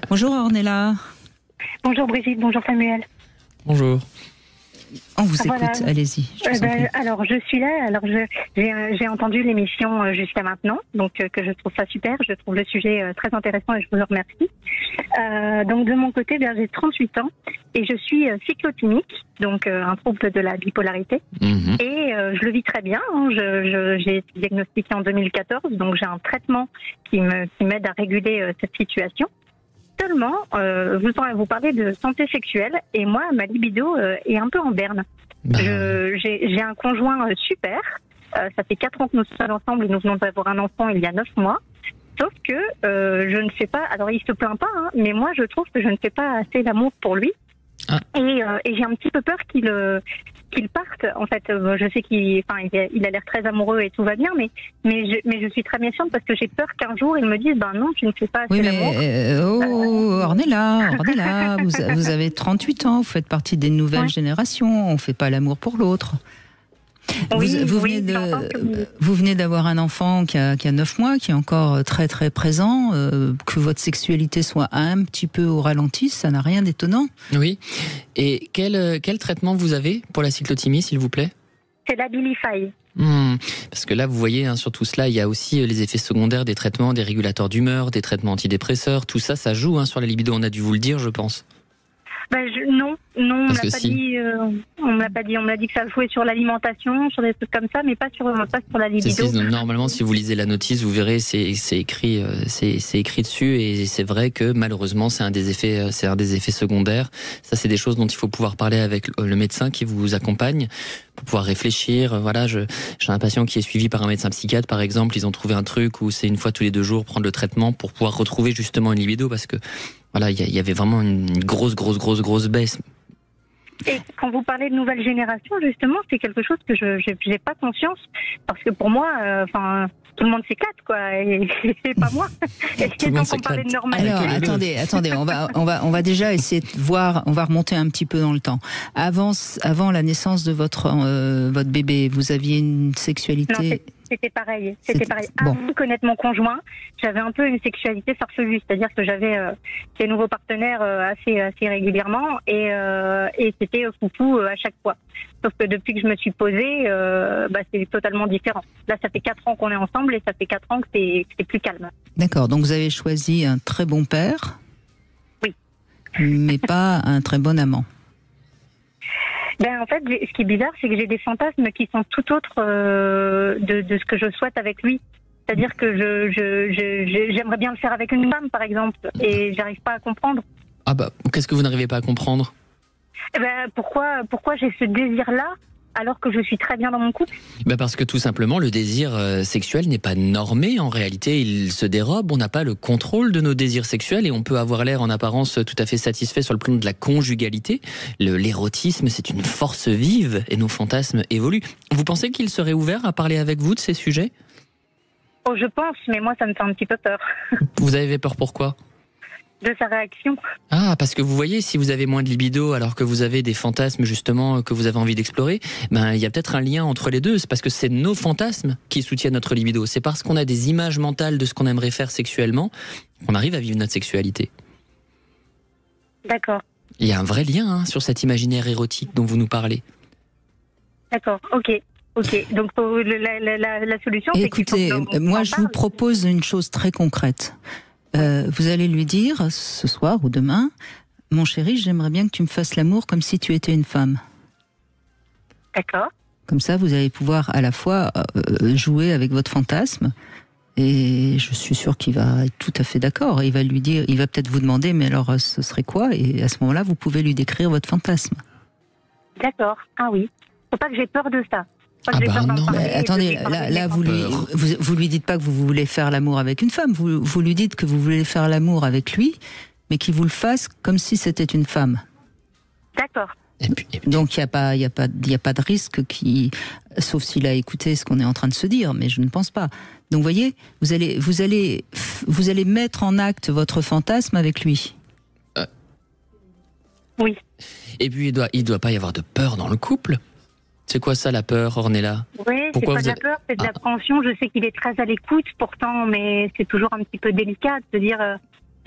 Bonjour Ornella. Bonjour Brigitte, bonjour Samuel. Bonjour. On vous écoute, Voilà. allez-y. Alors je suis là, j'ai entendu l'émission jusqu'à maintenant, donc que je trouve ça super, je trouve le sujet très intéressant et je vous en remercie. Donc de mon côté, j'ai 38 ans et je suis cyclotimique, donc un trouble de la bipolarité. Et je le vis très bien, hein. J'ai été diagnostiquée en 2014, donc j'ai un traitement qui m'aide à réguler cette situation. Seulement, vous parlez de santé sexuelle et moi, ma libido est un peu en berne. J'ai un conjoint super. Ça fait 4 ans que nous sommes ensemble et nous venons d'avoir un enfant il y a 9 mois. Sauf que je ne fais pas... Alors, il se plaint pas, hein, mais moi, je trouve que je ne fais pas assez l'amour pour lui. Ah. Et j'ai un petit peu peur qu'il parte. En fait, je sais qu'il a l'air très amoureux et tout va bien, mais je suis très méfiante parce que j'ai peur qu'un jour il me dise non, tu ne fais pas assez l'amour. Ornella, vous avez 38 ans, vous faites partie des nouvelles générations, on ne fait pas l'amour pour l'autre. Vous venez d'avoir un enfant qui a 9 mois, qui est encore très très présent, que votre sexualité soit un petit peu au ralenti, ça n'a rien d'étonnant. Oui. Et quel traitement vous avez pour la cyclothymie, s'il vous plaît ? C'est l'Abilify. Parce que là, vous voyez, sur tout cela, il y a aussi les effets secondaires des traitements, des régulateurs d'humeur, des traitements antidépresseurs. Tout ça, ça joue sur la libido. On a dû vous le dire, je pense. Non, on me l'a pas dit. On me l'a pas dit. On m'a dit que ça jouait sur l'alimentation, sur des trucs comme ça, mais pas sur la libido. Normalement, si vous lisez la notice, vous verrez, c'est écrit dessus, et c'est vrai que malheureusement, c'est un des effets secondaires. Ça, c'est des choses dont il faut pouvoir parler avec le médecin qui vous accompagne pour pouvoir réfléchir. Voilà, j'ai un patient qui est suivi par un médecin psychiatre, par exemple. Ils ont trouvé un truc où c'est une fois tous les 2 jours prendre le traitement pour pouvoir retrouver justement une libido, parce que voilà, il y avait vraiment une grosse baisse. Et quand vous parlez de nouvelle génération, justement, c'est quelque chose que je n'ai pas conscience, parce que pour moi, tout le monde s'éclate, quoi, et pas moi. Et quand on parlait de normalité. Alors, attendez, on va déjà essayer de voir, on va remonter un petit peu dans le temps. Avant la naissance de votre bébé, vous aviez une sexualité... Non, c'était pareil. Avant de connaître mon conjoint, j'avais un peu une sexualité farfelue, c'est-à-dire que j'avais des nouveaux partenaires assez régulièrement et c'était foufou à chaque fois. Sauf que depuis que je me suis posée, c'est totalement différent. Là, ça fait 4 ans qu'on est ensemble et ça fait 4 ans que c'est plus calme. D'accord, donc vous avez choisi un très bon père. Oui. Mais pas un très bon amant. En fait, ce qui est bizarre, c'est que j'ai des fantasmes qui sont tout autres de ce que je souhaite avec lui. C'est-à-dire que j'aimerais bien le faire avec une femme, par exemple, et j'arrive pas à comprendre. Ah qu'est-ce que vous n'arrivez pas à comprendre ? Pourquoi j'ai ce désir-là alors que je suis très bien dans mon couple ? Parce que tout simplement, le désir sexuel n'est pas normé. En réalité, il se dérobe. On n'a pas le contrôle de nos désirs sexuels et on peut avoir l'air en apparence tout à fait satisfait sur le plan de la conjugalité. L'érotisme, c'est une force vive et nos fantasmes évoluent. Vous pensez qu'il serait ouvert à parler avec vous de ces sujets ? Je pense, mais moi, ça me fait un petit peu peur. Vous avez peur pourquoi ? De sa réaction. Parce que vous voyez, si vous avez moins de libido alors que vous avez des fantasmes justement que vous avez envie d'explorer, il y a peut-être un lien entre les deux. C'est parce que c'est nos fantasmes qui soutiennent notre libido. C'est parce qu'on a des images mentales de ce qu'on aimerait faire sexuellement qu'on arrive à vivre notre sexualité. D'accord. Il y a un vrai lien sur cet imaginaire érotique dont vous nous parlez. D'accord, ok. Donc la solution, c'est qu'il faut moi je vous propose une chose très concrète. Vous allez lui dire ce soir ou demain, mon chéri, j'aimerais bien que tu me fasses l'amour comme si tu étais une femme. D'accord. Comme ça, vous allez pouvoir à la fois jouer avec votre fantasme, et je suis sûre qu'il va être tout à fait d'accord. Il va lui dire, il va peut-être vous demander, mais alors ce serait quoi ? Et à ce moment-là, vous pouvez lui décrire votre fantasme. D'accord. Ah oui. Faut pas que j'ai peur de ça. Non. Attendez, là vous lui dites pas que vous voulez faire l'amour avec une femme, vous lui dites que vous voulez faire l'amour avec lui, mais qu'il vous le fasse comme si c'était une femme. D'accord. Et puis. Donc il y a pas de risque sauf s'il a écouté ce qu'on est en train de se dire, mais je ne pense pas. Donc vous voyez, vous allez mettre en acte votre fantasme avec lui. Oui. Et puis il doit pas y avoir de peur dans le couple. C'est quoi ça, la peur, Ornella ? Oui, c'est pas de la peur, c'est de l'appréhension. Je sais qu'il est très à l'écoute, pourtant, mais c'est toujours un petit peu délicat de se dire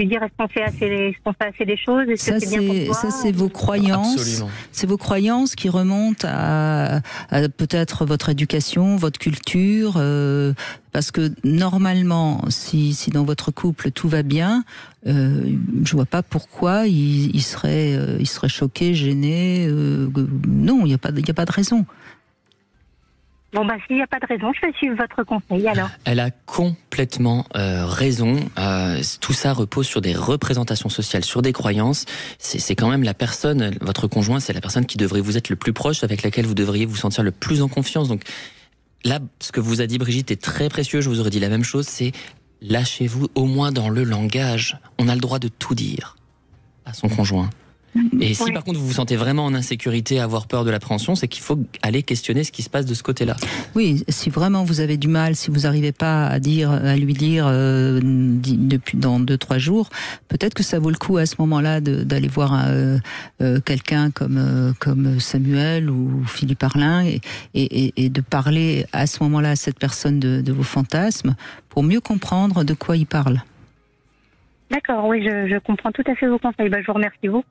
lui dire est-ce qu'on fait assez des choses, est-ce que c'est bien pour toi? Ça, c'est vos croyances. Absolument. C'est vos croyances qui remontent à peut-être votre éducation, votre culture. Parce que normalement, si dans votre couple tout va bien, je vois pas pourquoi il serait choqué, gêné. Non, il n'y a pas de raison. Bon, s'il n'y a pas de raison, je vais suivre votre conseil, alors. Elle a complètement raison. Tout ça repose sur des représentations sociales, sur des croyances. C'est quand même la personne, votre conjoint, c'est la personne qui devrait vous être le plus proche, avec laquelle vous devriez vous sentir le plus en confiance. Donc là, ce que vous a dit Brigitte est très précieux, je vous aurais dit la même chose, c'est lâchez-vous au moins dans le langage. On a le droit de tout dire à son conjoint. Et si par contre vous vous sentez vraiment en insécurité, avoir peur de l'appréhension, c'est qu'il faut aller questionner ce qui se passe de ce côté-là. Oui, si vraiment vous avez du mal, si vous n'arrivez pas à lui dire depuis dans 2-3 jours, peut-être que ça vaut le coup à ce moment-là d'aller voir quelqu'un comme Samuel ou Philippe Arlin et de parler à ce moment-là à cette personne de vos fantasmes pour mieux comprendre de quoi il parle. D'accord, oui, je comprends tout à fait vos conseils. Je vous remercie beaucoup.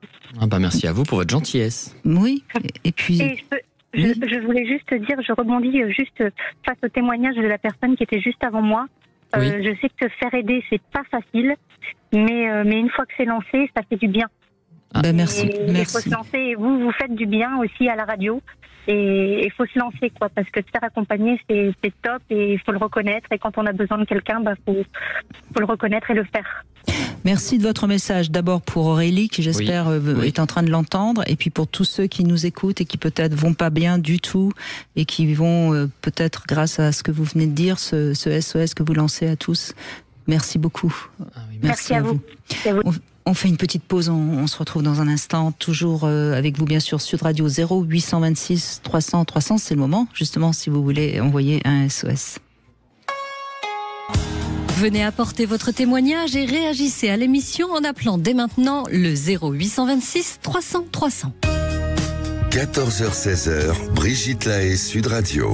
Merci à vous pour votre gentillesse. Oui, et puis... Je voulais juste dire, je rebondis juste face au témoignage de la personne qui était juste avant moi. Oui. Je sais que faire aider, c'est pas facile, mais une fois que c'est lancé, ça fait du bien. Merci. Il faut se lancer, et vous faites du bien aussi à la radio. Et il faut se lancer, parce que se faire accompagner, c'est top et il faut le reconnaître. Et quand on a besoin de quelqu'un, faut le reconnaître et le faire. Merci de votre message. D'abord pour Aurélie, qui j'espère est en train de l'entendre, et puis pour tous ceux qui nous écoutent et qui peut-être vont pas bien du tout et qui vont peut-être, grâce à ce que vous venez de dire, ce SOS que vous lancez à tous. Merci beaucoup. Merci à vous. On fait une petite pause, on se retrouve dans un instant, toujours avec vous bien sûr, Sud Radio 0826 300 300, c'est le moment justement si vous voulez envoyer un SOS. Venez apporter votre témoignage et réagissez à l'émission en appelant dès maintenant le 0826 300 300. 14h-16h, Brigitte Lahaie, Sud Radio.